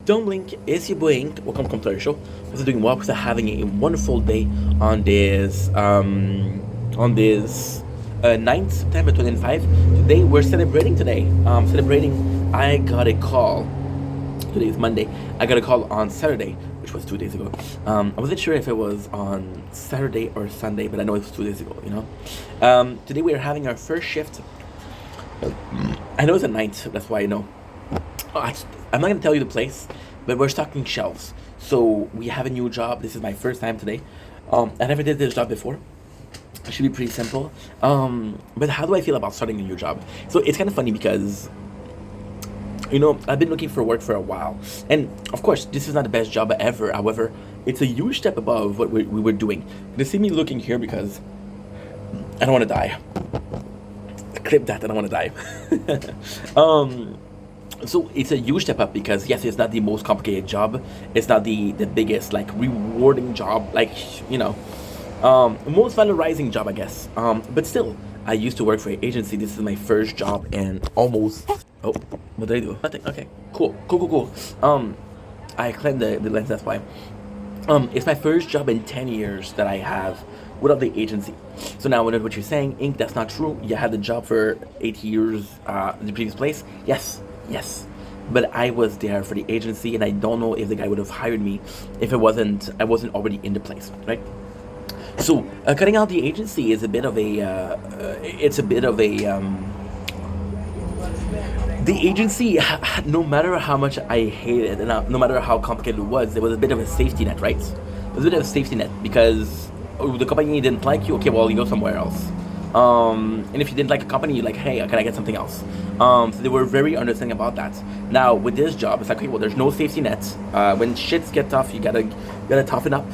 Don't blink, it's your boy Ink. Welcome to Computer Show. Hope you're doing well, because having a wonderful day on this 9th September 2005. Today we're celebrating I got a call. Today is Monday. I got a call on Saturday, which was 2 days ago. I wasn't sure if it was on Saturday or Sunday, but I know it was 2 days ago, Today we are having our first shift. I know it's a night, that's why I know. I'm not going to tell you the place, but we're stocking shelves. So we have a new job. This is my first time today. I never did this job before. It should be pretty simple. But how do I feel about starting a new job? So it's kind of funny because, I've been looking for work for a while. And of course, this is not the best job ever. However, it's a huge step above what we were doing. You see me looking here because I don't want to die. Clip that, I don't want to die. So it's a huge step up because, yes, it's not the most complicated job. It's not the biggest, rewarding job, most valorizing job, I guess. But still, I used to work for an agency. This is my first job and almost... Oh, what did I do? Nothing. Okay, cool. I climbed the lens, that's why. It's my first job in 10 years that I have without the agency. So now, what you're saying, Ink, that's not true. You had the job for 8 years in the previous place. Yes, but I was there for the agency, and I don't know if the guy would have hired me if I wasn't already in the place, right? So cutting out the agency is a bit of a, the agency, no matter how much I hated it, and no matter how complicated it was, there was a bit of a safety net, right? There was a bit of a safety net because the company didn't like you, okay, well, you go somewhere else. And if you didn't like a company, you're like, hey, can I get something else? So they were very understanding about that. Now with this job, it's like, okay, well, there's no safety net. When shits get tough, you gotta toughen up.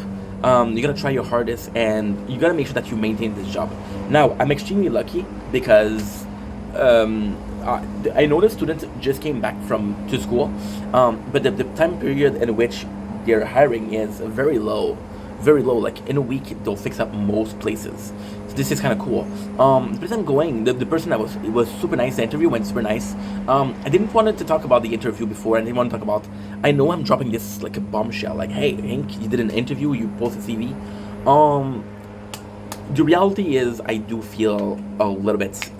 You gotta try your hardest, and you gotta make sure that you maintain this job. Now I'm extremely lucky because I know the students just came back to school, but the time period in which they're hiring is very low. Like in a week they'll fix up most places. So this is kind of cool. The place I'm going, the person it was super nice. The interview went super nice. I didn't want to talk about the interview before. I didn't want to talk about, I know I'm dropping this like a bombshell, like, hey Hank, you did an interview, you posted CV. The reality is I do feel a little bit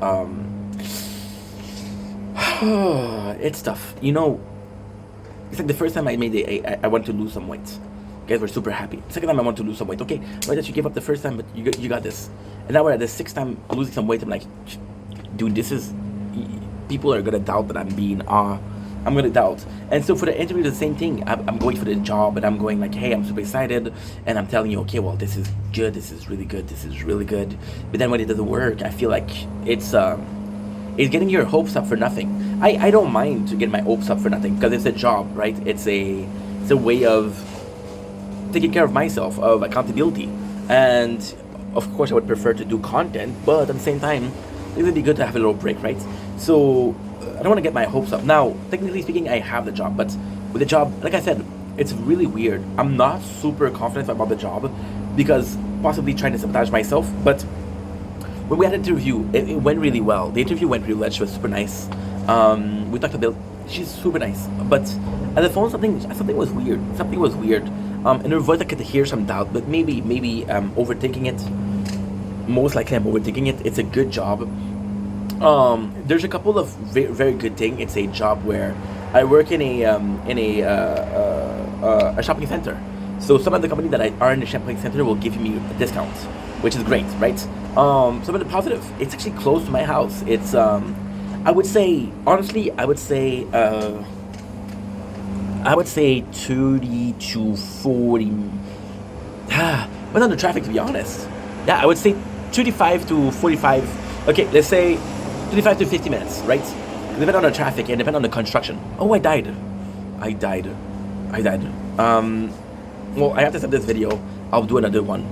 it's tough, it's like the first time I made it, I wanted to lose some weight. Guys were super happy. Second time I want to lose some weight. Okay, why did you give up the first time, but you got this. And now we're at the sixth time losing some weight. I'm like, dude, people are gonna doubt that I'm gonna doubt. And so for the interview, the same thing. I'm going for the job, and I'm going like, hey, I'm super excited, and I'm telling you, okay, well, this is good, this is really good, this is really good. But then when it doesn't work, I feel like it's getting your hopes up for nothing. I don't mind to get my hopes up for nothing because it's a job, right? It's a way of taking care of myself, of accountability. And of course I would prefer to do content, but at the same time it would be good to have a little break, right? So I don't want to get my hopes up. Now technically speaking, I have the job, but with the job, like I said, it's really weird. I'm not super confident about the job because possibly trying to sabotage myself. But when we had an interview, it went really well. The interview went really well. She was super nice. We talked about, she's super nice, but at the phone something was weird. In her voice I could hear some doubt, but maybe overthinking it. Most likely I'm overthinking it. It's a good job. There's a couple of very, very good things. It's a job where I work in a shopping center. So some of the companies that are in the shopping center will give me a discount, which is great, right? Some of the positive, it's actually close to my house. It's I would say 30 to 40. But on the traffic, to be honest. Yeah, I would say 35 to 45. Okay, let's say 35 to 50 minutes, right? Depending on the traffic and depending on the construction. Oh, I died. Well, I have to stop this video. I'll do another one.